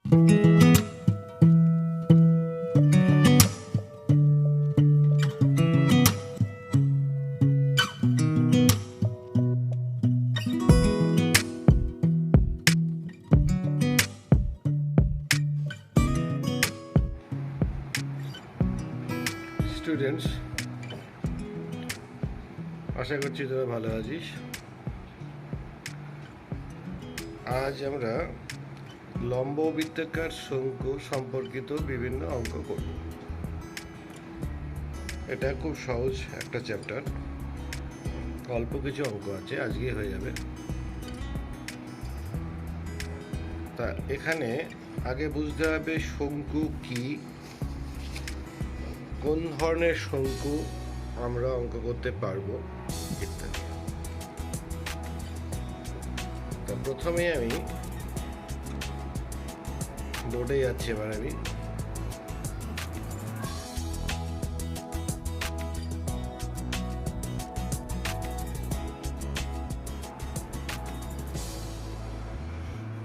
Students, আশা করছি তোরা ভালো আছিস। আজ আমরা লম্ব বৃত্তাকার শঙ্কু সম্পর্কিত বিভিন্ন অঙ্ক করব। এটা খুব সহজ একটা চ্যাপ্টার, অল্প কিছু অঙ্ক আছে, আজকে হয়ে যাবে। তা এখানে আগে বুঝতে হবে শঙ্কু কি, কোন ধরনের শঙ্কু আমরা অঙ্ক করতে পারবো ইত্যাদি। তা প্রথমে আমি বোর্ডে যাচ্ছি। এবার আমি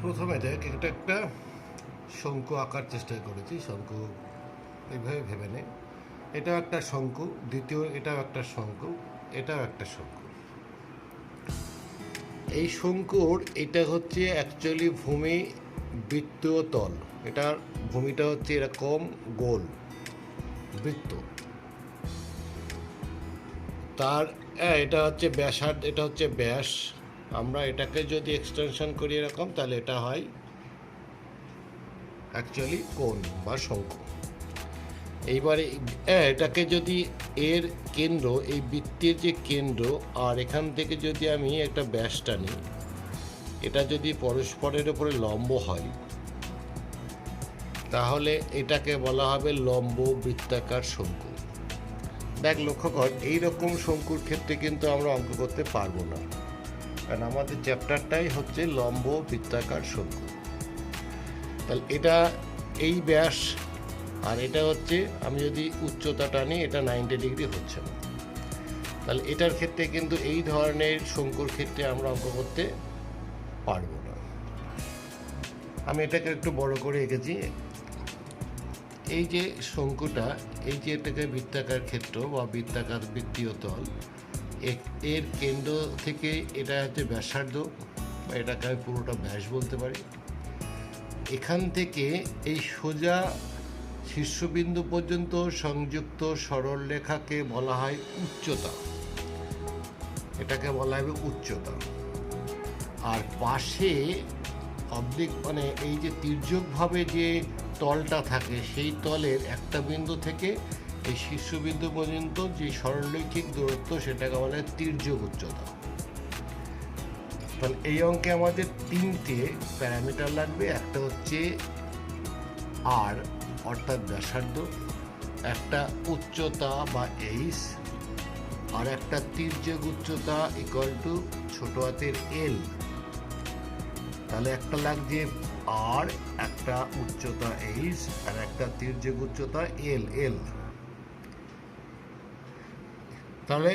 প্রথমে দেখ, এটা একটা শঙ্কু আঁকার চেষ্টা করেছি। শঙ্কু এইভাবে ভেবে নে, এটাও একটা শঙ্কু, দ্বিতীয় এটাও একটা শঙ্কু, এটাও একটা শঙ্কু। এই শঙ্কুর এটা হচ্ছে অ্যাকচুয়ালি ভূমি বৃত্তীয় তল। এটার ভূমিটা হচ্ছে এরকম গোল বৃত্ত। তার এটা হচ্ছে ব্যাসার্ধ, এটা হচ্ছে ব্যাস। আমরা এটাকে যদি এক্সটেনশন করি এরকম, তাহলে এটা হয় অ্যাকচুয়ালি কোণ বা শঙ্কু। এইবারে এটাকে যদি এর কেন্দ্র, এই বৃত্তের যে কেন্দ্র, আর এখান থেকে যদি আমি একটা ব্যাস টানি, এটা যদি পরস্পরের উপরে লম্ব হয়, তাহলে এটাকে বলা হবে লম্ব বৃত্তাকার শঙ্কু। দেখ, লক্ষ্য কর, এইরকম শঙ্কুর ক্ষেত্রে কিন্তু আমরা অঙ্ক করতে পারবো না, কারণ আমাদের চ্যাপ্টারটাই হচ্ছে লম্ব বৃত্তাকার শঙ্কু। তাহলে এটা এই ব্যাস, আর এটা হচ্ছে, আমি যদি উচ্চতা টানি, এটা 90 ডিগ্রি হচ্ছে না। তাহলে এটার ক্ষেত্রে কিন্তু এই ধরনের শঙ্কুর ক্ষেত্রে আমরা অঙ্ক করতে পারবো না। আমি এটাকে একটু বড় করে এঁকেছি। এই যে শঙ্কুটা, এই যে এটাকে বৃত্তাকার ক্ষেত্র বা বৃত্তাকার বৃত্তীয় তল, এর কেন্দ্র থেকে এটা হচ্ছে ব্যাসার্ধ, বা এটাকে আমি পুরোটা ব্যাস বলতে পারি। এখান থেকে এই সোজা শীর্ষবিন্দু পর্যন্ত সংযুক্ত সরল রেখাকে বলা হয় উচ্চতা। এটাকে বলা হবে উচ্চতা। আর পাশে অবলিক, মানে এই যে তির্যকভাবে যে তলটা থাকে, সেই তলের একটা বিন্দু থেকে এই শীর্ষবিন্দু পর্যন্ত যে সরলরৈখিক দূরত্ব, সেটাকে বলা হয় তির্যক উচ্চতা। তাহলে এই অঙ্কে আমাদের তিনটে প্যারামিটার লাগবে। একটা হচ্ছে আর, অর্থাৎ ব্যাসার্ধ, একটা উচ্চতা বা এইচ, আর একটা তির্যক উচ্চতা ইকুয়াল টু ছোট হাতের এল। তাহলে একটা লাগছে আর, একটা উচ্চতা এইচ, আর একটা তির্যক উচ্চতা এল এল। তাহলে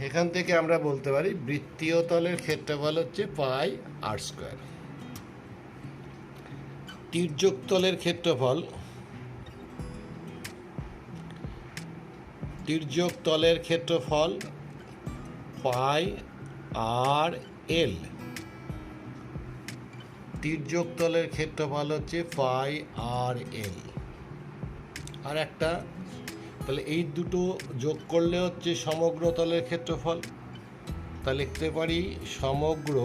এখান থেকে আমরা বলতে পারি বৃত্তীয় তলের ক্ষেত্রফল হচ্ছে পাই আর স্কোয়ার। তির্যক তলের ক্ষেত্রফল, তির্যক তলের ক্ষেত্রফল পাই আর এল। তির্যক তলের ক্ষেত্রফল হচ্ছে পাই আর এল। আর একটা, তাহলে এই দুটো যোগ করলে হচ্ছে সমগ্র তলের ক্ষেত্রফল। তা লিখতে পারি সমগ্র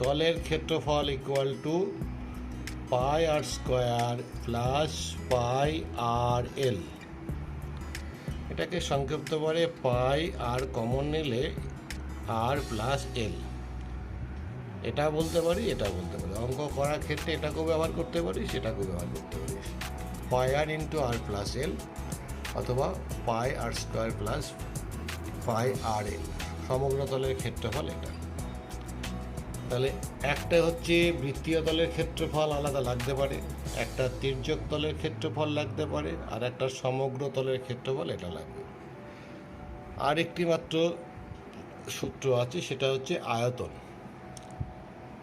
তলের ক্ষেত্রফল equal to pi r square plus pi r l. এটাকে সংক্ষিপ্ত করে পাই আর কমন নিলে আর প্লাস এল। এটা বলতে পারি, এটা বলতে পারি। অঙ্ক করার ক্ষেত্রে এটাকেও ব্যবহার করতে পারি, সেটাকেও ব্যবহার করতে পারি। পাই আর ইন্টু আর প্লাস এল, অথবা পাই r square plus pi r এল, সমগ্র তলের ক্ষেত্রফল এটা। তাহলে একটা হচ্ছে বৃত্তীয় তলের ক্ষেত্রফল আলাদা লাগতে পারে, একটা তির্যক তলের ক্ষেত্রফল লাগতে পারে, আর একটা সমগ্র তলের ক্ষেত্রফল এটা লাগবে। আর একটি মাত্র সূত্র আছে, সেটা হচ্ছে আয়তন।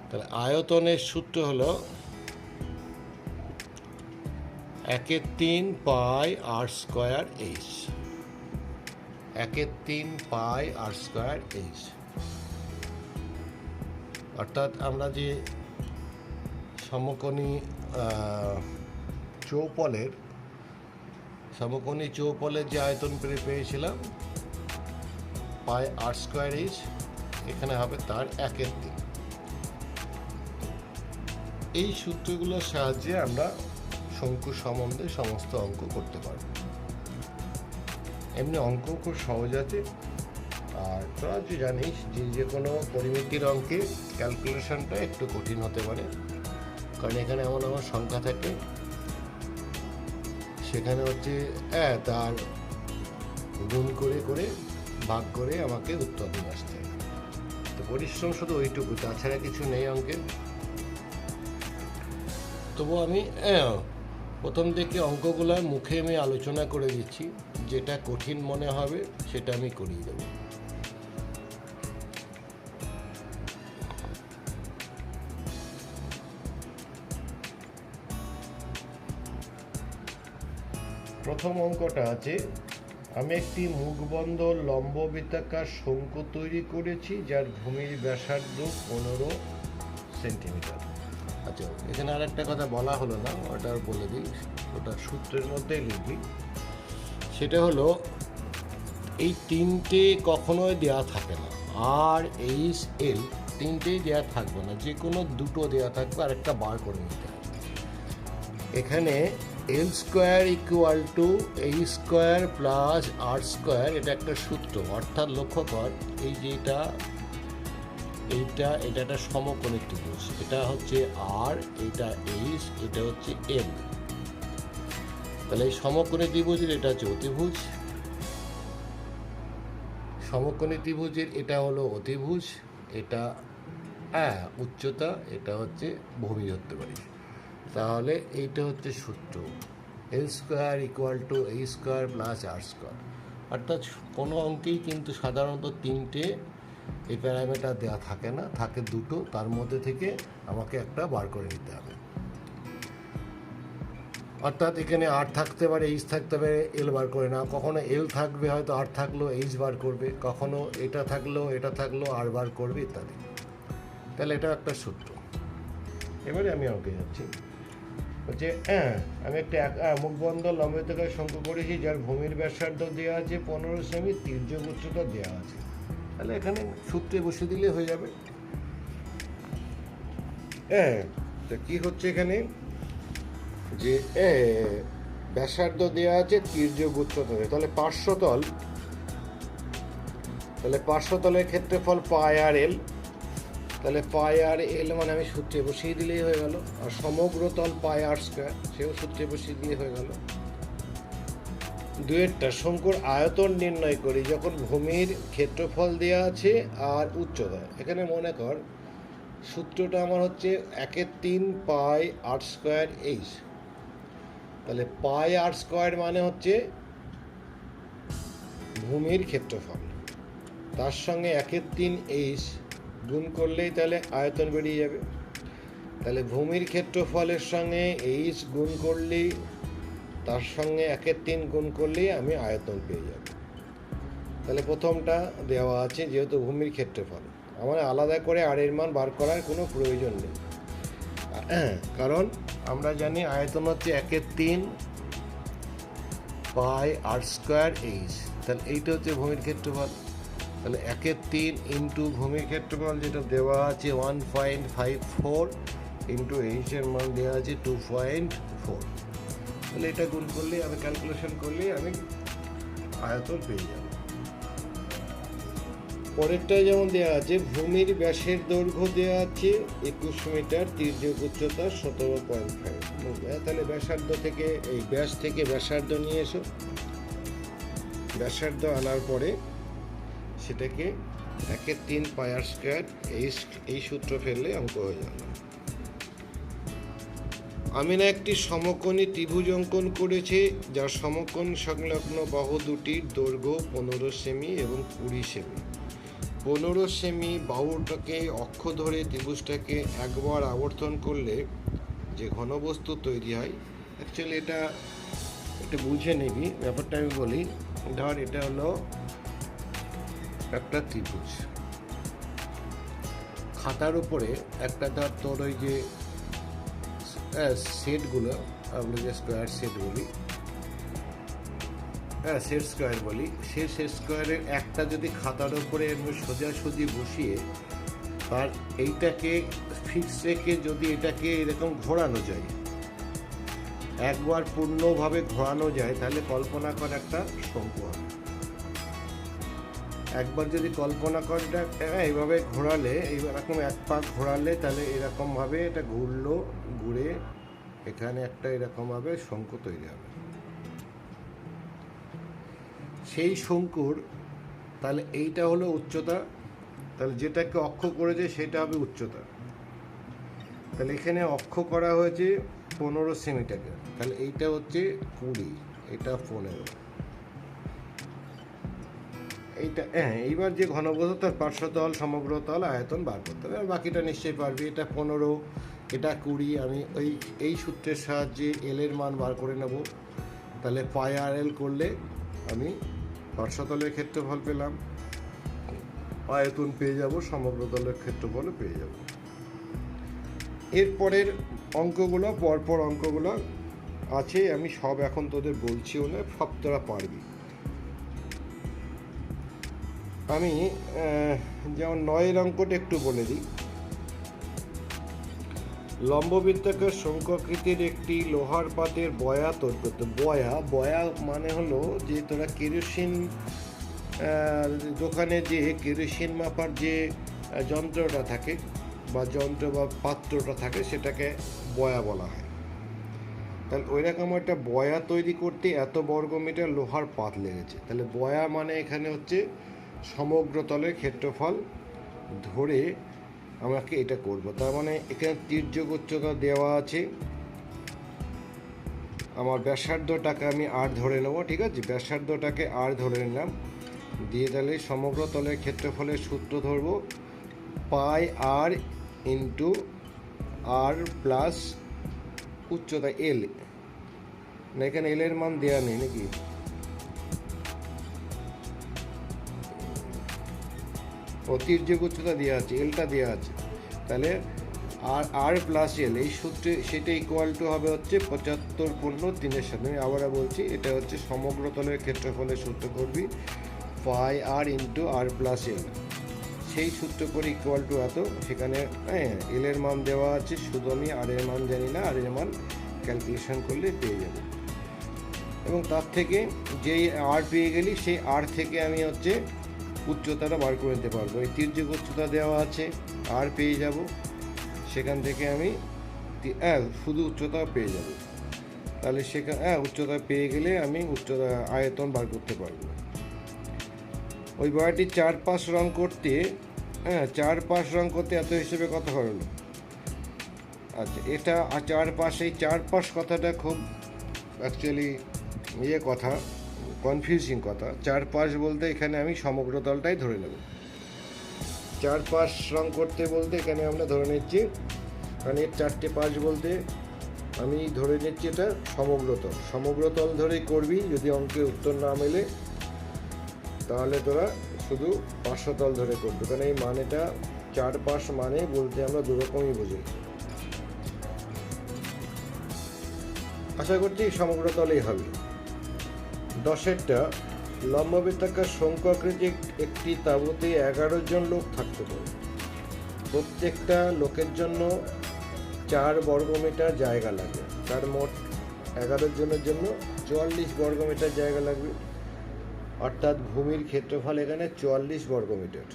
তাহলে আয়তনের সূত্র হলো 1/3 pi r square h, 1/3 pi r square H. অর্থাৎ আমরা যে সমকোণী চৌপলের যে আয়তন পেয়েছিলাম পাই আর স্কোয়ার এইচ, এখানে হবে তার 1/3। এই সূত্রগুলোর সাহায্যে আমরা শঙ্কু সম্বন্ধে সমস্ত অঙ্ক করতে পারব। এমনি অঙ্ক খুব সহজ আছে। আর তোরা যে জানিস যে কোনো পরিমিতির অঙ্কে ক্যালকুলেশনটা একটু কঠিন হতে পারে, কারণ এখানে এমন এমন সংখ্যা থাকে, সেখানে হচ্ছে তার গুণ করে করে ভাগ করে আমাকে উত্তর দিয়ে আসতে হবে। তো পরিশ্রম শুধু ওইটুকু, তাছাড়া কিছু নেই অঙ্কে। তবু আমি প্রথম থেকে অঙ্কগুলোর মুখে আমি আলোচনা করে দিচ্ছি, যেটা কঠিন মনে হবে সেটা আমি করিয়ে দেব। প্রথম অঙ্কটা আছে, আমি একটি মুখবন্ধ লম্ব বৃত্তাকার শঙ্কু তৈরি করেছি যার ভূমির ব্যাসার্ধ 15 সেন্টিমিটার। আচ্ছা, এখানে আর একটা কথা বলা হলো না, ওটা বলে দিই, ওটা সূত্রের মধ্যেই লিখবি। সেটা হলো এই তিনটে কখনোই দেওয়া থাকে না, আর এইচ এল তিনটেই দেওয়া থাকবে না, যে কোনো দুটো দেওয়া থাকবে, আর একটা বার করে নিতে হবে। এখানে এল স্কোয়ার ইকুয়াল টু এই স্কোয়ার প্লাস আর স্কোয়ার, এটা একটা সূত্র। অর্থাৎ লক্ষ্য কর, এই যেটা এটা একটা সমকোণী ত্রিভুজ, এটা হচ্ছে আর, এটা এইচ, এটা হচ্ছে এল। তাহলে এই সমকোণী ত্রিভুজের এটা হচ্ছে অতিভুজ, সমকোণী ত্রিভুজের এটা হলো অতিভুজ, এটা উচ্চতা, এটা হচ্ছে ভূমি ধরতে পারি। তাহলে এইটা হচ্ছে সূত্র, এল স্কোয়ার ইকুয়াল টু এই স্কোয়ার প্লাস আর স্কোয়ার। অর্থাৎ কোনো অঙ্কেই কিন্তু সাধারণত তিনটে এই প্যারামিটার দেওয়া থাকে না, থাকে দুটো, তার মধ্যে থেকে আমাকে একটা বার করে নিতে হবে। অর্থাৎ এখানে আর থাকতে পারে, এইচ থাকতে পারে, এল বার করে না। কখনো এল থাকবে, হয়তো আর থাকলো এইচ বার করবে, কখনো এটা থাকলো আর বার করবে, ইত্যাদি। তাহলে এটা একটা সূত্র। এবারে আমি অঙ্কে যাচ্ছি, হচ্ছে আমি একটা মুখবন্ধ লম্ব বৃত্তাকার শঙ্কু করেছি যার ভূমির ব্যাসার্ধ দেওয়া আছে 15 সেমি, তির্যক উচ্চতা দেওয়া আছে। তাহলে এখানে সূত্রে বসে দিলে হয়ে যাবে। তো কি হচ্ছে এখানে, যে ব্যাসার্ধ দেওয়া আছে, তির্যক উচ্চতা, তাহলে পার্শ্বতলের ক্ষেত্রফল পাই আর এল। তাহলে পাই আর এল মানে আমি সূত্রে বসিয়ে দিলেই হয়ে গেল। আর সমগ্র তল পাই আর স্কোয়ার, সেও সূত্রে বসিয়ে দিয়ে হয়ে গেল। দুয়েরটা শঙ্কুর আয়তন নির্ণয় করি যখন ভূমির ক্ষেত্রফল দেওয়া আছে আর উচ্চতা। এখানে মনে কর সূত্রটা আমার হচ্ছে 1/3 পাই আর স্কোয়ার এইচ। তাহলে পাই আর স্কোয়ার মানে হচ্ছে ভূমির ক্ষেত্রফল, তার সঙ্গে 1/3 এইচ গুণ করলেই তাহলে আয়তন বেরিয়ে যাবে। তাহলে ভূমির ক্ষেত্রফলের সঙ্গে এইচ গুণ করলেই, তার সঙ্গে 1/3 গুণ করলেই আমি আয়তন পেয়ে যাব। তাহলে প্রথমটা দেওয়া আছে, যেহেতু ভূমির ক্ষেত্রফল, আমার আলাদা করে আর এর মান বার করার কোনো প্রয়োজন নেই, কারণ আমরা জানি আয়তন হচ্ছে 1/3 পাই আর স্কোয়ার এইচ। তাহলে এইটা হচ্ছে ভূমির ক্ষেত্রফল। তাহলে 1/3 ইন্টু ভূমির ক্ষেত্রফল যেটা দেওয়া আছে 1.54 ইন্টু এইচের মান দেওয়া আছে 2.4। তাহলে এটা গুণ করলে, আমি ক্যালকুলেশন করলে আমি আয়তন পেয়ে যাব। পরেরটায় যেমন দেওয়া আছে, ভূমির ব্যাসের দৈর্ঘ্য দেওয়া আছে 21 মিটার, তির্যক উচ্চতা 17.5। তাহলে ব্যাসার্ধ থেকে, এই ব্যাস থেকে ব্যাসার্ধ নিয়ে এসো। ব্যাসার্ধ আনার পরে সেটাকে 1/3 পাই আর স্কোয়ার এই সূত্র ফেললে অঙ্ক হয়ে যাবে। আমি না একটি সমকোণী ত্রিভুজ অঙ্কন করেছি যার সমকোণ সংলগ্ন বাহু দুটির দৈর্ঘ্য 15 সেমি এবং 20 সেমি। 15 সেমি বাহুটাকে অক্ষ ধরে ত্রিভুজটাকে একবার আবর্তন করলে যে ঘনবস্তু তৈরি হয়, অ্যাকচুয়ালি এটা একটু বুঝে নিবি ব্যাপারটা। আমি বলি, ধর এটা হলো একটা ত্রিভুজ, খাতার উপরে একটা ধর তোর ওই যে সেটগুলো, আমরা যে স্কোয়ার সেট বলি, সেট স্কোয়ার বলি, সেই সেট স্কোয়ারের একটা যদি খাতার উপরে সোজাসুজি বসিয়ে আর এইটাকে ফিক্স রেখে যদি এটাকে এরকম ঘোরানো যায়, একবার পূর্ণভাবে ঘোরানো যায়, তাহলে কল্পনা কর একটা শঙ্কু হবে। একবার যদি কল্পনা কর এটা এইভাবে ঘোরালে, এইরকম এক পাক ঘোরালে, তাহলে এরকমভাবে এটা ঘুরলো, ঘুরে এখানে একটা এরকমভাবে শঙ্কু তৈরি হবে। সেই শঙ্কুর তাহলে এইটা হলো উচ্চতা, তাহলে যেটাকে অক্ষ করেছে সেটা হবে উচ্চতা। তাহলে এখানে অক্ষ করা হয়েছে 15 সেমিটাকে, তাহলে এইটা হচ্ছে 20, এটা 15। এইটা এইবার যে ঘনবস্তু তার পার্শ্বতল, সমগ্র তল, আয়তন বার করতে হবে। আর বাকিটা নিশ্চয়ই পারবি। এটা 15, এটা 20। আমি এই সূত্রের সাহায্যে এল এর মান বার করে নেব। তাহলে পাই আর এল করলে আমি পার্শ্বতলের ক্ষেত্রফল পেলাম, আয়তন পেয়ে যাব, সমগ্র তলের ক্ষেত্রফলও পেয়ে যাব। এরপরের অঙ্কগুলো, পরপর অঙ্কগুলো আছে, আমি সব এখন তোদের বলছিও না, সব তোরা পারবি। আমি যেমন 9 অঙ্কটা একটু বলে দিই। লম্ববৃত্তাকার শঙ্কাকৃতির একটি লোহার পাতের বয়া তৈরি করতে। বয়া মানে হলো যে তোরা কেরোসিন দোকানে যে কেরোসিন মাপার যে যন্ত্রটা থাকে বা পাত্রটা থাকে, সেটাকে বয়া বলা হয়। তাহলে ওই রকম একটা বয়া তৈরি করতে এত বর্গমিটার লোহার পাত লেগেছে। তাহলে বয়া মানে এখানে হচ্ছে সমগ্র তলের ক্ষেত্রফল ধরে আমাকে এটা করব। তার মানে এখানে তির্যক উচ্চতা দেওয়া আছে, আমার ব্যাসার্ধটাকে আমি আর ধরে নেব, ঠিক আছে? ব্যাসার্ধটাকে আর ধরে নিলাম, দিয়ে তাহলে সমগ্র তলের ক্ষেত্রফলের সূত্র ধরবো, পাই আর ইন্টু আর প্লাস উচ্চতা এল। না, এখানে এল এর মান দেওয়া নেই নাকি? তির্যক উচ্চতা দেওয়া আছে, এলটা দেওয়া আছে। তাহলে আর প্লাস এল এই সূত্রে সেটা ইকুয়াল টু হবে হচ্ছে 75/3 সাথে। আমি আবার বলছি, এটা হচ্ছে সমগ্র তলের ক্ষেত্রফলের সূত্র করবি, পাই আর ইন্টু আর প্লাস এল। সেই সূত্র করে ইকুয়াল টু এত। সেখানে এল এর মান দেওয়া আছে, শুধু আমি আর এর মান জানি না, আর এর মান ক্যালকুলেশন করলে পেয়ে যাব। এবং তার থেকে যেই আর পেয়ে গেলি, সেই আর থেকে আমি হচ্ছে উচ্চতাটা বার করে নিতে পারবো। এই তির্যক উচ্চতা দেওয়া আছে, আর পেয়ে যাব, সেখান থেকে আমি শুধু উচ্চতা পেয়ে যাব। তাহলে সেখানে উচ্চতা পেয়ে গেলে আমি উচ্চতা আয়তন বার করতে পারবো। ওই বয়াটি 4-5 রং করতে 4-5 রং করতে এত হিসেবে কত হলো? আচ্ছা, এটা 4-5, এই 4-5 কথাটা খুব অ্যাকচুয়ালি কথা, কনফিউজিং কথা। 4-5 বলতে এখানে আমি সমগ্র তলটাই ধরে নেব। 4-5 রং করতে বলতে এখানে আমরা ধরে নিচ্ছি, কারণ এর 4টে 5 বলতে আমি ধরে নিচ্ছি এটা সমগ্র তল ধরেই করবি। যদি অঙ্কে উত্তর না মেলে তাহলে তোরা শুধু পার্শ্বতল ধরে করবি, কারণ এই মানেটা 4-5 মানে বলতে আমরা দুরকমই বুঝি। আশা করছি সমগ্র তলেই হবে। 10-এরটা, লম্ববৃত্তাকার শঙ্কাকৃতির একটি তাঁবুতে 11 জন লোক থাকতে পারে। প্রত্যেকটা লোকের জন্য 4 বর্গমিটার জায়গা লাগে। তার মোট 11 জনের জন্য 44 বর্গমিটার জায়গা লাগবে। অর্থাৎ ভূমির ক্ষেত্রফল এখানে 44 বর্গমিটার।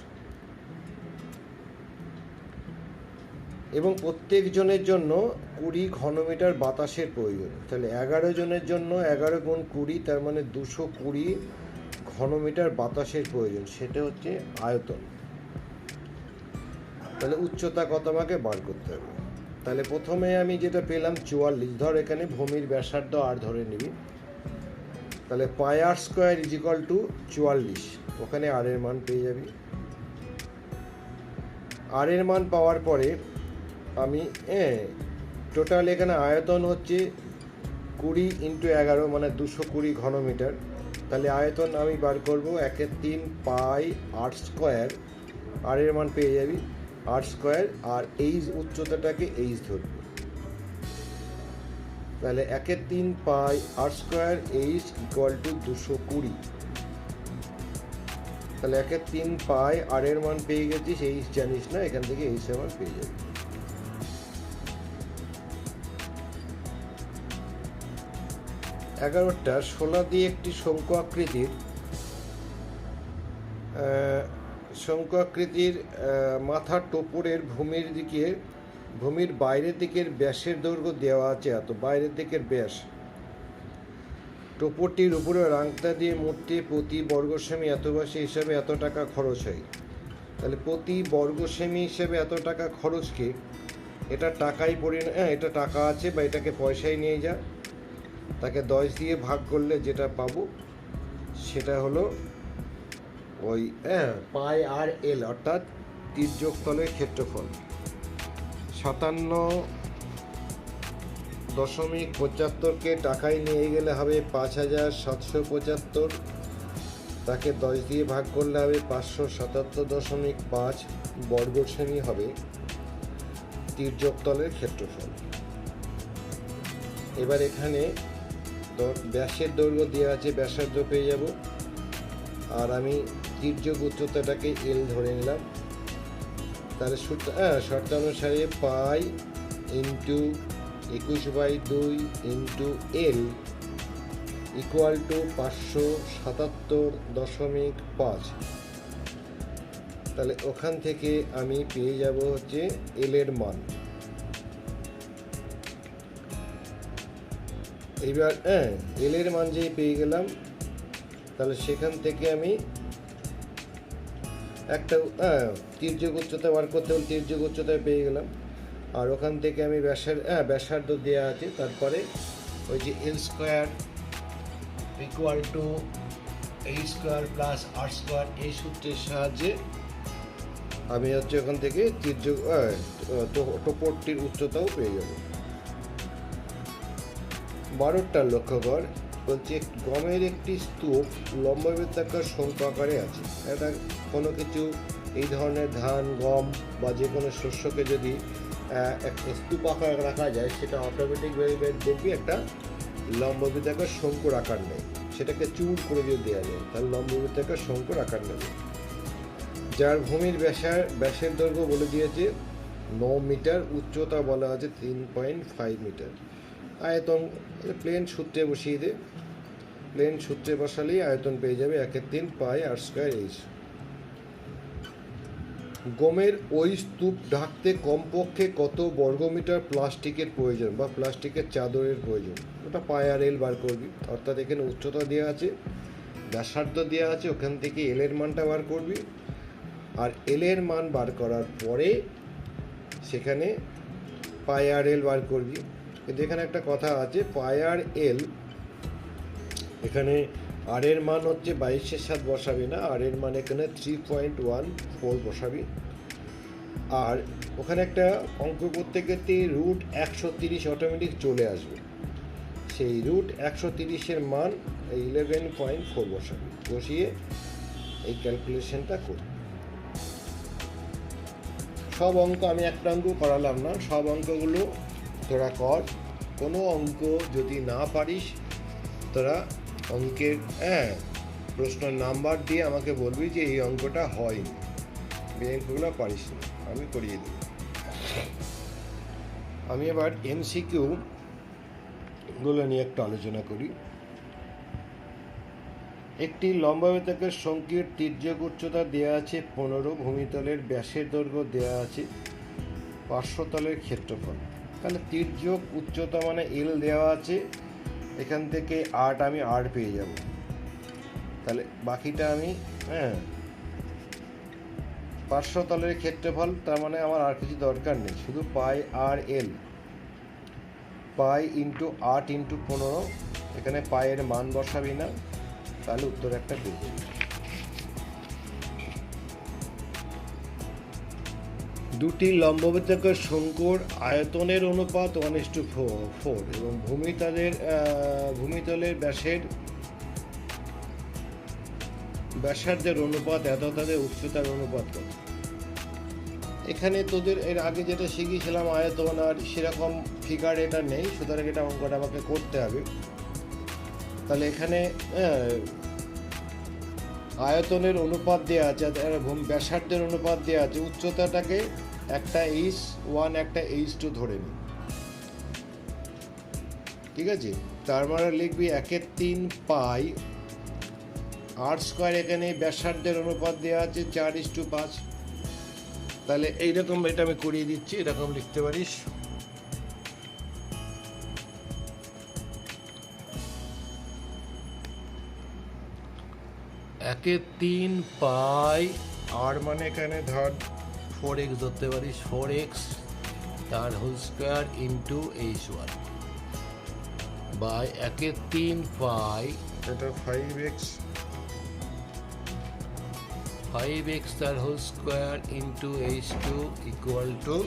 এবং প্রত্যেক জনের জন্য 20 ঘনমিটার বাতাসের প্রয়োজন। তাহলে 11 জনের জন্য 11 গুণ 20, তার মানে 220 ঘনমিটার বাতাসের প্রয়োজন। সেটা হচ্ছে আয়তন। তাহলে উচ্চতা কত আমাকে বার করতে হবে। তাহলে প্রথমে আমি যেটা পেলাম 44, ধর এখানে ভূমির ব্যাসার্ধ আর ধরে নিবি, তাহলে পাই r square is equal two 44, ওখানে আর এর মান পেয়ে যাবি। আর এর মান পাওয়ার পরে আমি টোটাল এখানে আয়তন হচ্ছে 20 × 11 মানে 220 ঘনমিটার। তাহলে আয়তন আমি বার করবো 1/3 পাই r²। আর এর মান পেয়ে যাবি r², আর এইচ উচ্চতাটাকে এইচ ধরবো। তাহলে 1/3 pi r² h equal two 220। তাহলে 1/3 পাই আর এর মান পেয়ে গেছিস, এইচ জানিস না, এখান থেকে এইচ এর মান পেয়ে যাবি। এগারোটা 16 দিয়ে একটি শঙ্কু আকৃতির মাথার টোপরের ভূমির বাইরের দিকের ব্যাসের দৈর্ঘ্য দেওয়া আছে এত। বাইরের দিকের ব্যাস টোপরটির উপরে রাংতা দিয়ে মুড়তে প্রতি বর্গ সেমি এত ব্যাসে হিসাবে এত টাকা খরচ হয়। তাহলে প্রতি বর্গ সেমি হিসেবে এত টাকা খরচকে এটা টাকাই পড়ে না, এটা টাকা আছে বা এটাকে পয়সায় নিয়ে যা, তাকে 10 দিয়ে ভাগ করলে যেটা পাবো সেটা হলো ওই পাই আর এল, অর্থাৎ তির্যক তলের ক্ষেত্রফল। 57.75কে টাকায় নিয়ে গেলে হবে 5775। তাকে 10 দিয়ে ভাগ করলে হবে 577.5 বর্গ সেমি হবে তির্যক তলের ক্ষেত্রফল। এবার এখানে ব্যাসের দৈর্ঘ্য দেওয়া আছে, ব্যাসার্ধ পেয়ে যাব, আর আমি তির্যক উচ্চতাটাকে এল ধরে নিলাম। তাহলে শর্তানুসারে pi into 21/2 into l equal to 577.5। তাহলে ওখান থেকে আমি পেয়ে যাব হচ্ছে এল এর মান। এইবার এল এর মান যেই পেয়ে গেলাম, তাহলে সেখান থেকে আমি একটা তির্যক উচ্চতা বার করতে হলে তির্যক উচ্চতায় পেয়ে গেলাম, আর ওখান থেকে আমি ব্যাসার্ধ দেওয়া আছে। তারপরে ওই যে L² equal to H² plus R², এই সূত্রের সাহায্যে আমি হচ্ছে ওখান থেকে তির্যক টোপরটির উচ্চতাও পেয়ে যাব। 12টা লক্ষ্য কর, বলছে গমের একটি স্তূপ লম্ববৃত্তাকার শঙ্কু আকারে আছে। এটা কোনো কিছু এই ধরনের ধান, গম বা যে কোনো শস্যকে যদি একটা স্তূপ আকারে রাখা যায়, সেটা অটোমেটিকভাবে দেখবি একটা লম্ববৃত্তাকার শঙ্কুর আকার নেয়। সেটাকে চূড় করে যদি দেওয়া যায় তাহলে লম্ববৃত্তাকার শঙ্কুর আকার নেবে। যার ভূমির ব্যাসের দৈর্ঘ্য বলে দিয়েছে 9 মিটার, উচ্চতা বলা আছে 3.5 মিটার। আয়তন প্লেন সূত্রে বসিয়ে দে, প্লেন সূত্রে বসালেই আয়তন পেয়ে যাবে 1/3 পাই r² এইচ। গমের ওই স্তূপ ঢাকতে কমপক্ষে কত বর্গমিটার প্লাস্টিকের প্রয়োজন বা প্লাস্টিকের চাদরের প্রয়োজন, ওটা পাই আর এল বার করবি। অর্থাৎ এখানে উচ্চতা দেওয়া আছে, ব্যাসার্ধ দেওয়া আছে, ওখান থেকে এল এর মানটা বার করবি, আর এল এর মান বার করার পরে সেখানে পাই আর এল বার করবি। কিন্তু এখানে একটা কথা আছে, পাই আর এল এখানে আর এর মান হচ্ছে 22-এর সাথে বসাবি না, আর এর মান এখানে 3.14 বসাবি। আর ওখানে একটা অঙ্ক করতে গেলে রুট 130 অটোমেটিক চলে আসবে, সেই রুট 130-এর মান 11.4 বসাবি। বসিয়ে এই ক্যালকুলেশনটা করি। সব অঙ্ক আমি একটা অঙ্ক করালাম না, সব অঙ্কগুলো তোরা কর। কোনো অঙ্ক যদি না পারিস তোরা অঙ্কের প্রশ্নের নাম্বার দিয়ে আমাকে বলবি যে এই অঙ্কটা হয়নি, এই অঙ্কগুলো পারিস না, আমি করিয়ে দেব। আমি এবার MCQ গুলো নিয়ে একটু আলোচনা করি। একটি লম্ববৃত্তাকার শঙ্কুর তির্যক উচ্চতা দেওয়া আছে 15, ভূমিতলের ব্যাসের দৈর্ঘ্য দেওয়া আছে 500, তলের ক্ষেত্রফল। তাহলে তির্যক উচ্চতা মানে এল দেওয়া আছে, এখান থেকে আমি আর পেয়ে যাব। তাহলে বাকিটা আমি 500 তলের ক্ষেত্রফল, তার মানে আমার আর কিছু দরকার নেই, শুধু পাই আর এল, পাই ইন্টু 8 ইন্টু 15। এখানে পায়ের মান বসাবি না, তাহলে উত্তর একটা পেয়ে যাবি। দুটি লম্ববৃত্তাকার শঙ্কুর আয়তনের অনুপাত 1:4 এবং ভূমিতলের ব্যাসার্ধের অনুপাত এত, তাদের উচ্চতার অনুপাত কত? এখানে তোদের এর আগে যেটা শিখিয়েছিলাম আয়তন, আর সেরকম ফিগার এটা নেই, সুতরাং এটা অঙ্কটা আমাকে করতে হবে। তাহলে এখানে আয়তনের অনুপাত দেওয়া আছে, ব্যাসার্ধের অনুপাত দেওয়া আছে, উচ্চতাটাকে একটা h1 একটা h2 ধরে নিই, ঠিক আছে? তার মানে লিখবি 1/3 পাই r স্কয়ার, এখানে ব্যাসার্ধের অনুপাত দেওয়া আছে 4:5। তাহলে এইরকম এটা আমি করিয়ে দিচ্ছি, এরকম লিখতে পারিস। একে 3 পাই আর মানে এখানে ধর 4x ধরতে পারিস, 4x তার whole square into h1 by 1/3 pi এটা 5x তার whole square into h2 equal to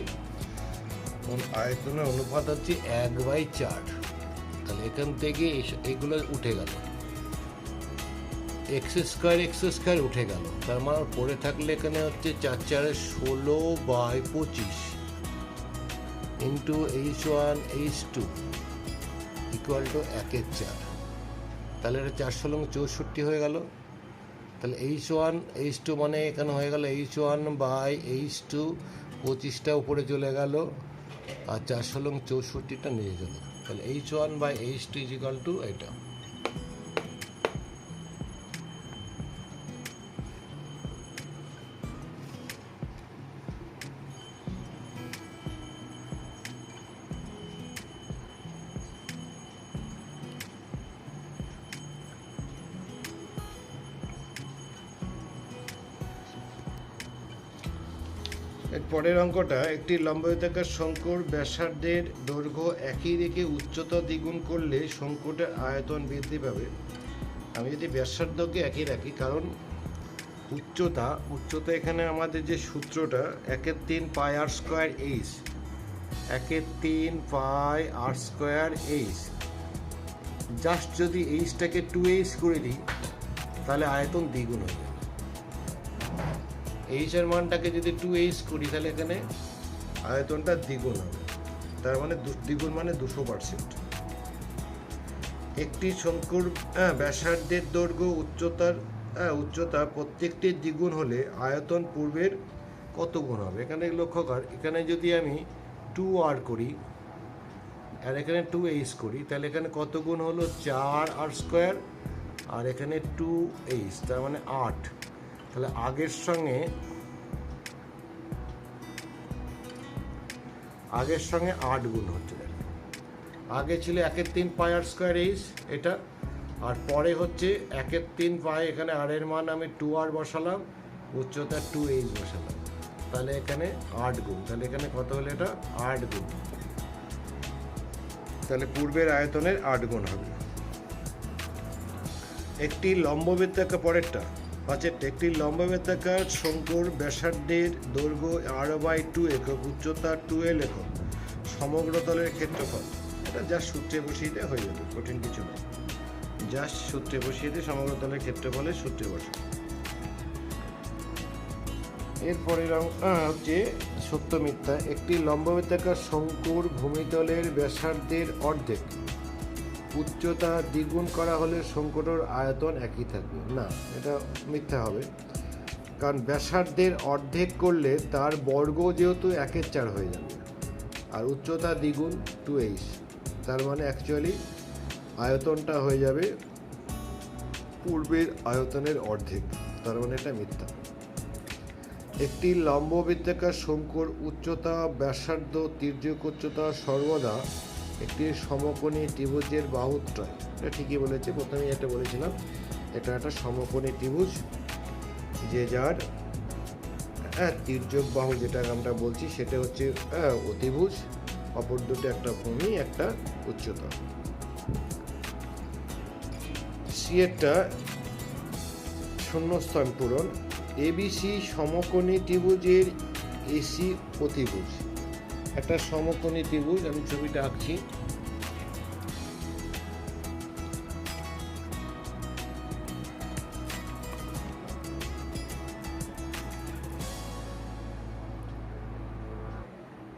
আয়তনের অনুপাত হচ্ছে 1/4। তাহলে এখান থেকে এগুলো উঠে গেল, এক্স স্কোয়ার উঠে গেল, তার মানে পড়ে থাকলে এখানে হচ্ছে 4 4 16/25 into h1 h2 equal two 1/4। তাহলে এটা 4 16 64 হয়ে গেল। তাহলে h1 h2 মানে এখানে হয়ে গেল h1 বাই h2, 25টা উপরে চলে গেল আর 4 16 64টা নিয়ে গেল। তাহলে h1 by h2 equal two এটা। এর পরের অঙ্কটা, একটি লম্ববৃত্তাকার শঙ্কুর ব্যাসার্ধের দৈর্ঘ্য একই রেখে উচ্চতা দ্বিগুণ করলে শঙ্কুটার আয়তন বৃদ্ধি পাবে। আমি যদি ব্যাসার্ধকে একই রাখি, কারণ উচ্চতা এখানে আমাদের যে সূত্রটা 1/3 pi r square h, 1/3 pi r square h, just যদি এইচটাকে 2h করে দিই তাহলে আয়তন দ্বিগুণ হয়ে যাবে। এইচ এর মানটাকে যদি 2h করি তাহলে এখানে আয়তনটা দ্বিগুণ হবে, তার মানে দ্বিগুণ মানে 200%। একটি শঙ্কুর ব্যাসার্ধের দৈর্ঘ্য উচ্চতা প্রত্যেকটি দ্বিগুণ হলে আয়তন পূর্বের কত গুণ হবে? এখানে লক্ষ্য কর, এখানে যদি আমি 2r করি আর এখানে 2h করি তাহলে এখানে কত গুণ হলো? 4r স্কোয়ার আর এখানে 2h, তার মানে 8। তাহলে আগের সঙ্গে 8 গুণ হচ্ছে। আগে ছিল 1/3 পাই r স্কোয়ার h এটা, আর পরে হচ্ছে 1/3 পাই, এখানে r এর মান আমি 2r বসালাম, উচ্চতা 2h বসালাম, তাহলে এখানে 8 গুণ। তাহলে এখানে কত হলো? এটা 8 গুণ। তাহলে পূর্বের আয়তনের 8 গুণ হবে। একটি লম্ববৃত্তাকার, পরেরটা আছে, একটি লম্ববৃত্তাকার শঙ্কুর ব্যাসার্ধের দৈর্ঘ্য r/2 একক, উচ্চতা 2l একক, সমগ্র তলের ক্ষেত্রফল। এটা জাস্ট সূত্রে বসিয়ে দিয়ে হয়ে যাবে, কঠিন কিছু নয়, জাস্ট সূত্রে বসিয়ে দিয়ে সমগ্র তলের ক্ষেত্রফলের সূত্রে বসে। এরপরের হচ্ছে সত্য মিথ্যা। একটি লম্ববৃত্তাকার শঙ্কুর ভূমিতলের ব্যাসার্ধের অর্ধেক, উচ্চতা দ্বিগুণ করা হলে শঙ্কুটার আয়তন একই থাকবে না, এটা মিথ্যা হবে। কারণ ব্যাসার্ধের অর্ধেক করলে তার বর্গ যেহেতু 1/4 হয়ে যাবে, আর উচ্চতা দ্বিগুণ 2h, তার মানে অ্যাকচুয়ালি আয়তনটা হয়ে যাবে পূর্বের আয়তনের অর্ধেক, তার মানে এটা মিথ্যা। একটি লম্ববৃত্তাকার শঙ্কুর উচ্চতা, ব্যাসার্ধ, তির্যক উচ্চতা সর্বদা একটি সমকোণী ত্রিভুজের বাহুত্রয়। এটা ঠিকই বলেছে, প্রথমেই এটা বলেছিলাম, এটা একটা সমকোণী ত্রিভুজ, যে যার তির্যক বাহু যেটা আমরা বলছি সেটা হচ্ছে অতিভুজ, অপর দুটো একটা ভূমি একটা উচ্চতা। সি এরটা শূন্যস্থান পূরণ। ABC সমকোণী ত্রিভুজের এসি অতিভুজ, একটা সমকোণী ত্রিভুজ। আমি ছবিটা আঁকছি।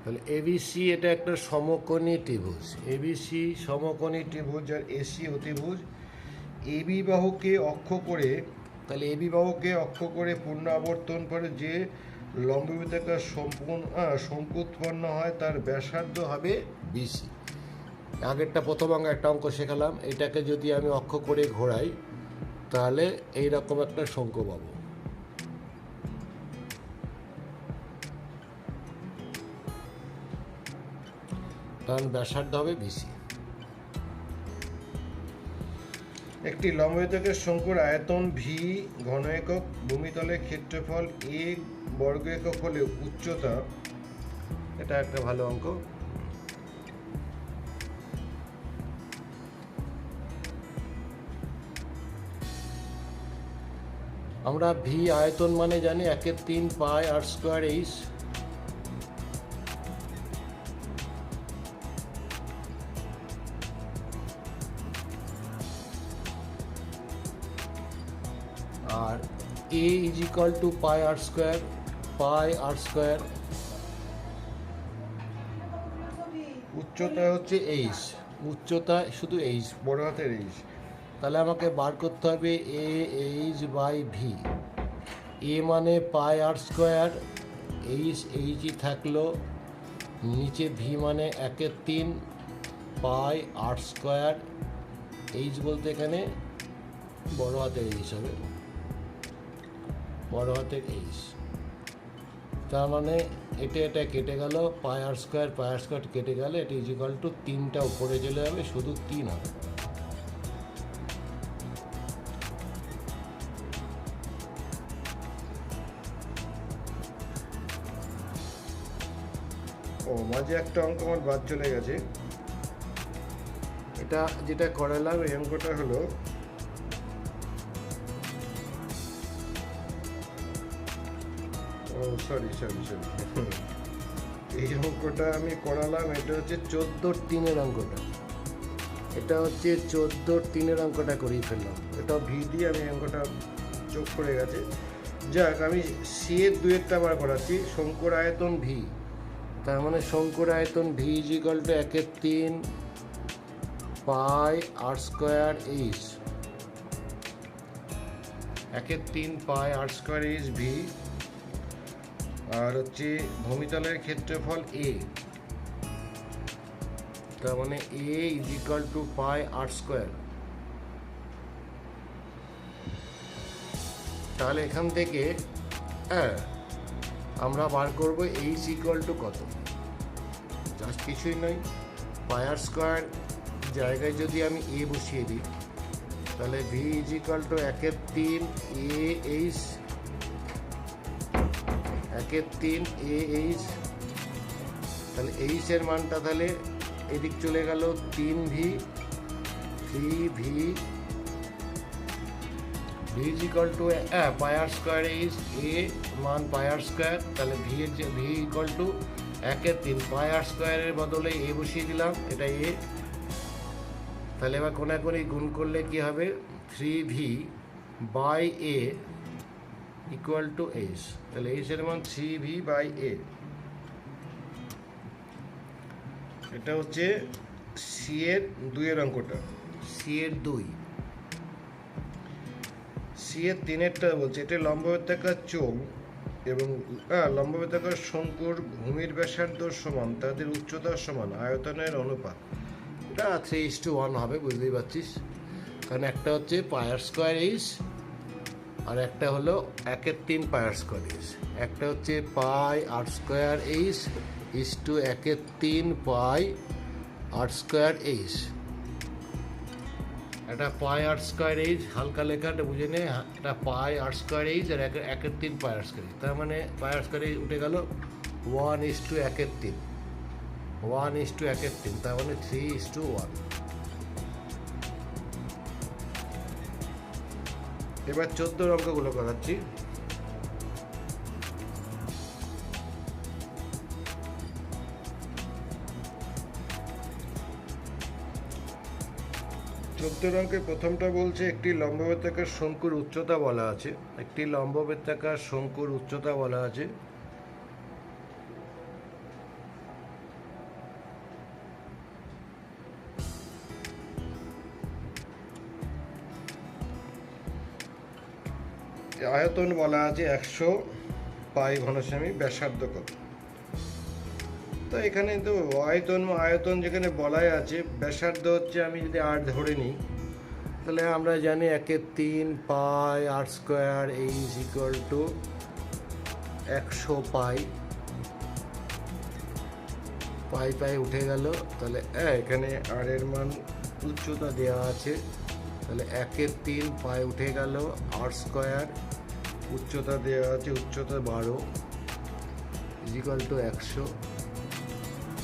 তাহলে এবিসি এটা একটা সমকোণী ত্রিভুজ, এবিসি সমকোণী ত্রিভুজ আর এসি অতিভুজ। এবি বাহুকে অক্ষ করে, তাহলে এবি বাহুকে অক্ষ করে পূর্ণ আবর্তন করে যে লম্ববৃত্তাকার শঙ্কু উৎপন্ন হয় তার ব্যাসার্ধ হবে বিসি। আগেরটা প্রথম অঙ্ক একটা অঙ্ক শেখালাম, এটাকে যদি আমি অক্ষ করে ঘোরাই তাহলে এইরকম একটা শঙ্কু পাবো। কারণ ব্যাসার্ধ হবে বিসি। একটি লম্ববৃত্তাকার শঙ্কুর আয়তন ভি ঘন একক, ভূমিতলের ক্ষেত্রফল এ বর্গ একক হলে উচ্চতা, এটা একটা ভালো অঙ্ক। আমরা ভি আয়তন মানে জানি 1/3 পাই আর স্কোয়ার এইচ। আর a is equal to pi r square, pi r square. উচ্চতা হচ্ছে এইচ, উচ্চতা শুধু এইচ, বড় হাতের এইচ। তাহলে আমাকে বার করতে হবে এ এইচ বাই ভি। এ মানে পাই আর স্কোয়ার, এইচ এইচই থাকলো, নিচে ভি মানে 1/3 পাই আর স্কোয়ার। এইচ বলতে এখানে বড় হাতের এইচ হবে, বড় হাতের এইচ। তার মানে এটা কেটে গেল, পাই আর স্কোয়ার কেটে গেলে এটা ইজ ইকুয়াল টু 3টা উপরে চলে যাবে, শুধু 3 হবে। ও মাঝে একটা অঙ্ক আমার বাদ চলে গেছে। এটা যেটা করালাম এই অঙ্কটা হলো সরি এই অঙ্কটা আমি করালাম, এটা হচ্ছে 14/3 অঙ্কটা। এটা হচ্ছে 14/3 অঙ্কটা করেই ফেললাম। এটা ভি দিয়ে আমি অঙ্কটা চোখ পড়ে গেছে। যাক, আমি সি এর 2-এরটা বার করাচ্ছি। শঙ্কুর আয়তন ভি, তার মানে শঙ্কুর আয়তন v is equal to 1/3 pi r square h. 1/3 pi r square h v. আর হচ্ছে ভূমিতলের ক্ষেত্রফল এ, তার মানে a is equal to pi r square. তাহলে এখান থেকে আমরা বার করবো এইচ ইকুয়াল টু কত। জাস্ট কিছুই নয়, পাই আর স্কোয়ার জায়গায় যদি আমি এ বসিয়ে দিই তাহলে v is equal to 1/3 a h, 1/3 a h. তাহলে এইচ এর মানটা তাহলে এদিক চলে গেল 3v, 3v v is equal to pi r square h, a মান পাই আর স্কোয়ার। তাহলে v equal to 1/3 pi r স্কোয়ারের বদলে এ বসিয়ে দিলাম, এটা এ। তাহলে এবার কোনাকুনি গুণ করলে কি হবে, 3v by A equal to H. তাহলে এইচ এর মান 3v বাই এ। এটা হচ্ছে সি এর 2-এর অঙ্কটা, সি এর 2। সি এর 3-এরটা বলছে এটা লম্ববৃত্তাকার চোঙ এবং লম্ববৃত্তাকার শঙ্কুর ভূমির ব্যাসার্ধ সমান, তাদের উচ্চতার সমান, আয়তনের অনুপাত। এটা 3:1 হবে, বুঝতেই পারছিস। কারণ একটা হচ্ছে পাই আর স্কোয়ার এইচ আর একটা হলো 1/3 পাই আর স্কোয়ার এইচ। একটা হচ্ছে pi r square h is to 1/3 pi r square h. এটা পাই আর স্কোয়ার এইচ, হালকা লেখাটা বুঝে নে, এটা পাই আর স্কোয়ার এইচ আর 1/3 পাই আর স্কোয়ার এইচ। তার মানে পাই আর স্কোয়ার এইচ উঠে গেল 1:1/3, 1:1/3, তার মানে 3:1। এবার 14 অঙ্কগুলো করাচ্ছি। 14 অঙ্কে প্রথমটা বলছে একটি লম্ববৃত্তাকার শঙ্কুর উচ্চতা বলা আছে। একটি লম্ববৃত্তাকার শঙ্কুর উচ্চতা বলা আছে। আয়তন বলা আছে 100 পাই ঘনসেমি, ব্যাসার্ধ কত? তো এখানে তো আয়তন যেখানে বলাই আছে, ব্যাসার্ধ হচ্ছে আমি যদি 8 ধরে নিই, তাহলে আমরা জানি 1/3 pi r square is equal two 100 পাই। পাই উঠে গেল, তাহলে এখানে আর এর মান উচ্চতা দেওয়া আছে, তাহলে 1/3 পাই উঠে গেল, আর স্কোয়ার উচ্চতা দেওয়া আছে, উচ্চতা 12 ইজ ইকুয়াল টু 100।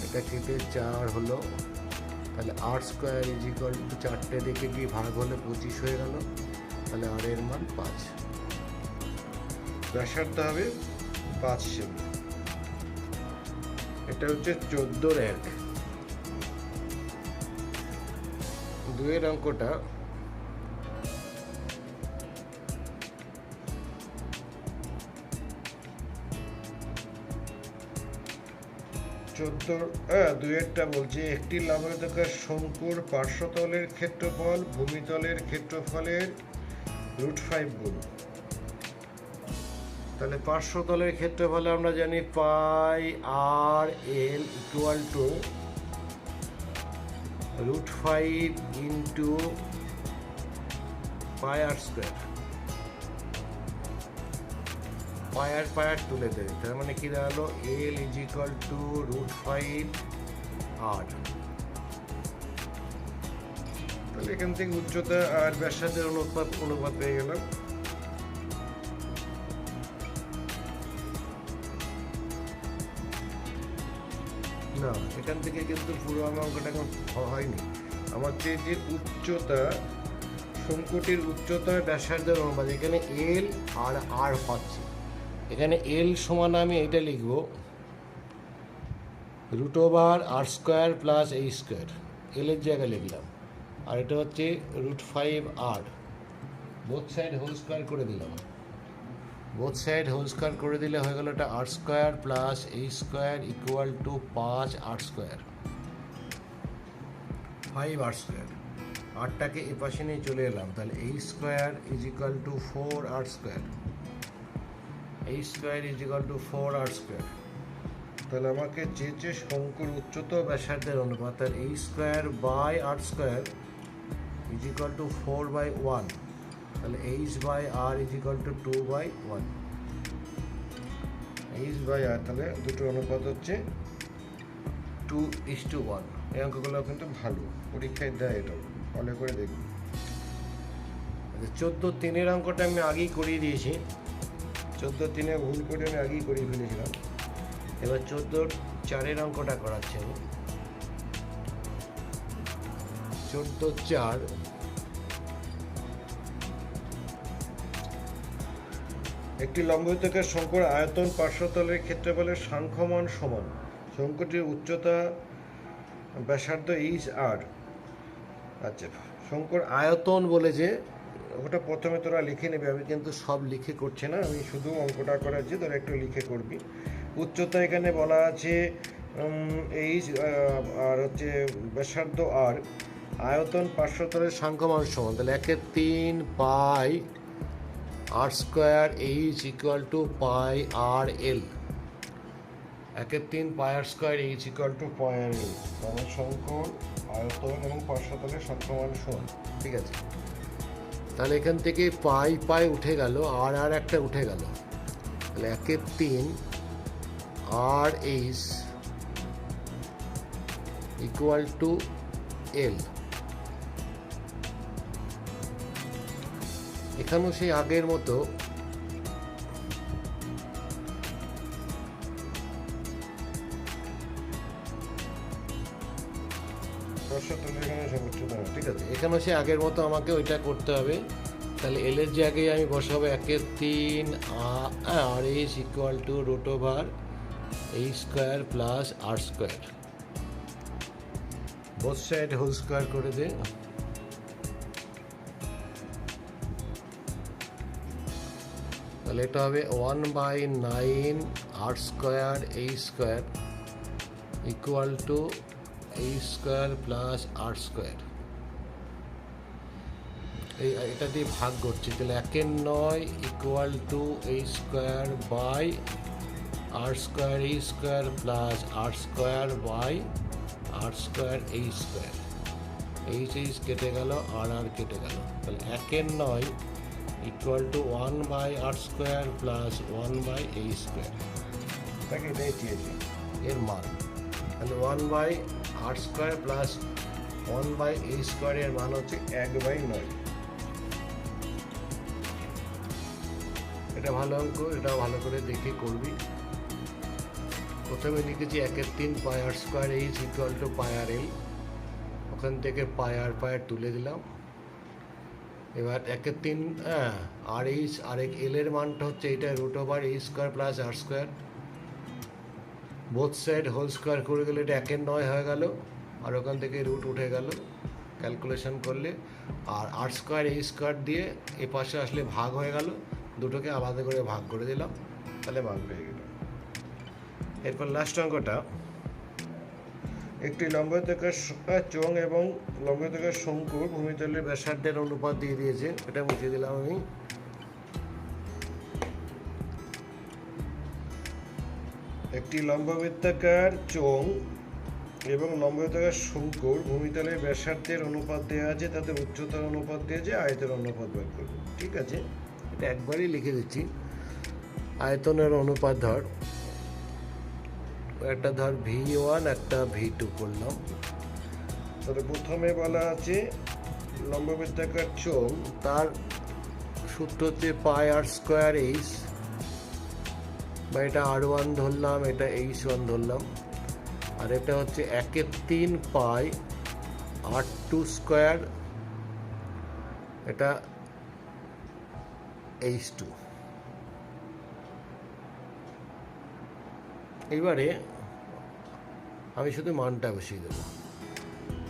এটা কেটে 4 হলো, তাহলে আর স্কোয়ার ইজ ইকুয়াল টু 4টে দেখে কি ভাগ হলে 25 হয়ে গেল, তাহলে আর এর মান 5। ব্যাসার্ধ হবে 5 সেমি। এটা হচ্ছে 14-এর 1। 2-এর অঙ্কটা দুইয়েরটা বলছে একটি লম্ববৃত্তাকার শঙ্কুর পার্শ্বতলের ক্ষেত্রফল ভূমিতলের ক্ষেত্রফলের √5 গুণ। তাহলে পার্শ্বতলের ক্ষেত্রফলে আমরা জানি pi r l equal to √5 into pi r square. পায়ার তুলে দেয়, তার মানে কি দাঁড়ালো l is equal to √5 r. তাহলে এখান থেকে উচ্চতা আর ব্যাসার্ধের অনুপাত পেয়ে গেলাম। না, এখান থেকে কিন্তু পুরো অঙ্কটা এখন হয়নি। আমার যে উচ্চতা, শঙ্কুটির উচ্চতা ব্যাসার্ধের অনুপাত, এখানে এল আর আর পাচ্ছি। এখানে এল সমান আমি এইটা লিখব √r² প্লাস এই স্কোয়ার, এল এর জায়গায় লিখলাম, আর এটা হচ্ছে √5 আর। বোথ সাইড হোল স্কোয়ার করে দিলাম। বোথ সাইড হোল স্কোয়ার করে দিলে হয়ে গেল এটা r² প্লাস এই square equal two 5r², 5r²। আরটাকে এ পাশে নিয়ে চলে এলাম, তাহলে এই square is equal two 4r²। এই square is equal two 4r²। তাহলে আমাকে যে শঙ্কুর উচ্চতা ব্যাসার্ধের অনুপাত, তাহলে এই square by r² is equal to 4/1। তাহলে h/r is equal two 2/1। h/r, তাহলে দুটো অনুপাত হচ্ছে 2:1। এই অঙ্কগুলো কিন্তু ভালো, পরীক্ষায় দেয়, এটা ফলো করে দেখুন। 14-3-এর অঙ্কটা আমি আগেই করিয়ে দিয়েছি। 14-3-এ ভুল করে আমি আগেই করিয়ে ফেলেছিলাম। এবার 14-4-এর অঙ্কটা করাচ্ছি আমি। 14-4 একটি লম্ববৃত্তাকার শঙ্কুর আয়তন পার্শ্বতলের ক্ষেত্রফলের সাংখ্যমান সমান। শঙ্কুটির উচ্চতা ব্যাসার্ধ ইজ আর। আচ্ছা, শঙ্কুর আয়তন বলেছে, ওটা প্রথমে তোরা লিখে নেবে, আমি কিন্তু সব লিখে করছি না, আমি শুধু অঙ্কটা করাচ্ছি, তোরা একটু লিখে করবি। উচ্চতা এখানে বলা আছে এইচ আর হচ্ছে ব্যাসার্ধ আর, আয়তন পার্শ্বতলের সাংখ্যমান সমান, তাহলে 1/3 pi r² h equal to pi r l. 1/3 pi r² h equal to pi r l. তাহলে শঙ্কুর আয়তন এবং পার্শ্বতলের সাংখ্যমান সমান, ঠিক আছে। তাহলে এখান থেকে পাই উঠে গেল, আর একটা উঠে গেল, তাহলে 1/3 আর এইচ ইকুয়াল টু এল। এখানেও সেই আগের মতো ঠিক আছে, এখানেও সে আগের মতো আমাকে ওইটা করতে হবে। তাহলে এল এর জায়গায় আমি বসাবো 1/3 আর h equal to √h² plus r²। Both side whole square করে দে। তাহলে এটা হবে 1/9 r square a square equal to a square plus r square. এটা দিয়ে ভাগ করছি, তাহলে 1/9 equal to a square by r square a square plus r square by r square a square. H কেটে গেল, আর কেটে গেল, তাহলে 1/9 equal to 1/r square plus 1/a square. তাকে এটাই চেয়েছি এর মান, তাহলে 1/r square plus 1/a square এর মান হচ্ছে 1/9। এটা ভালো অঙ্ক, এটা ভালো করে দেখে করবি। প্রথমে লিখেছি 1/3 pi r square h equal to pi r l, ওখান থেকে পাই আর তুলে দিলাম। এবার 1/3 আর এইচ আর এল এর মানটা হচ্ছে এটা √ওভার a square plus r square, both side whole square করে গেলে এটা 1/9 হয়ে গেল, আর ওখান থেকে রুট উঠে গেল ক্যালকুলেশন করলে। আর r স্কোয়ার a স্কোয়ার দিয়ে এ পাশে আসলে ভাগ হয়ে গেল, দুটোকে আলাদা করে ভাগ করে দিলাম, তাহলে মান পেয়ে গেল। এরপর লাস্ট অঙ্কটা, একটি লম্ববৃত্তাকার চোঙ এবং লম্ববৃত্তাকার শঙ্কুর ভূমিতলের ব্যাসার্ধের অনুপাত দিয়ে দিয়েছে, এটা মুছে দিলাম আমি। একটি লম্ববৃত্তাকার চোঙ এবং লম্ববৃত্তাকার শঙ্কুর ভূমিতলের ব্যাসার্ধের অনুপাত দেওয়া আছে, তাতে উচ্চতার অনুপাত দিয়েছে, আয়তের অনুপাত বের করবো। ঠিক আছে, এটা একবারই লিখে দিচ্ছি। আয়তনের অনুপাত ধর, একটা ধর V1 একটা V2 করলাম। তাহলে প্রথমে বলা আছে লম্ববৃত্তাকার চোঙ, তার সূত্র হচ্ছে পাই আর স্কোয়ার এইচ, বা এটা R1 ধরলাম, এটা H1 ধরলাম, আর এটা হচ্ছে 1/3 পাই R2 স্কোয়ার, এটা H2। এইবারে আমি শুধু মানটা বসিয়ে দেবো,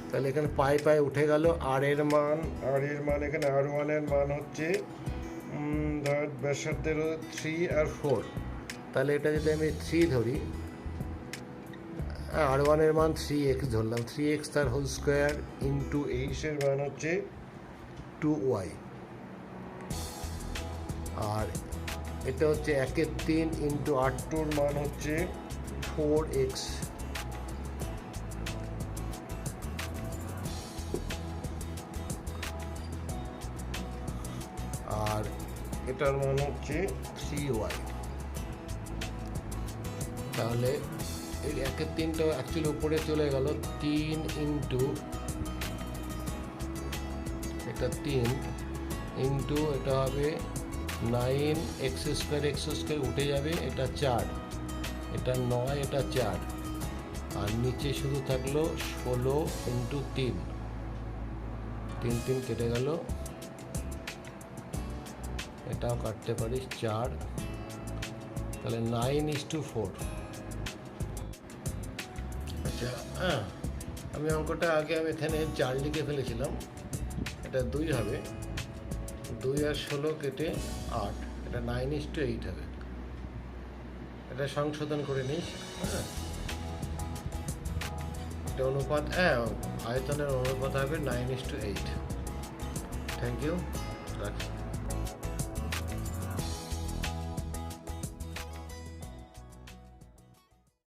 তাহলে এখানে পাই উঠে গেল। আর এর মান এখানে R1 এর মান হচ্ছে ধর ব্যাসার্ধের 3 আর 4, তাহলে এটা যদি আমি 3 ধরি, R1 এর মান 3x ধরলাম, 3x তার হোল স্কোয়ার ইন্টু H এর মান হচ্ছে 2y, আর এটা হচ্ছে 1/3 ইন্টু R2 মান হচ্ছে 4x, আর এটার মান হচ্ছে 3y। তাহলে এই 1/3টা অ্যাকচুয়ালি উপরে চলে গেল, 3 ইন্টু এটা 3 ইন্টু এটা হবে 9x স্কোয়ার উঠে যাবে, এটা 4, এটা 9, এটা 4, আর নিচে শুধু থাকলো 16 ইন্টু 3, 3 কেটে গেল, এটাও কাটতে পারিস 4, তাহলে 9:4। আচ্ছা, আমি অঙ্কটা আগে এখানে 4 লিখে ফেলেছিলাম, এটা 2 হবে, 2 আর 16 কেটে 8, এটা 9:8 হবে। এটা সংশোধন করে নিস। এটা অনুপাত, আয়তনের অনুপাত হবে 9:8। থ্যাংক ইউ, রাখি।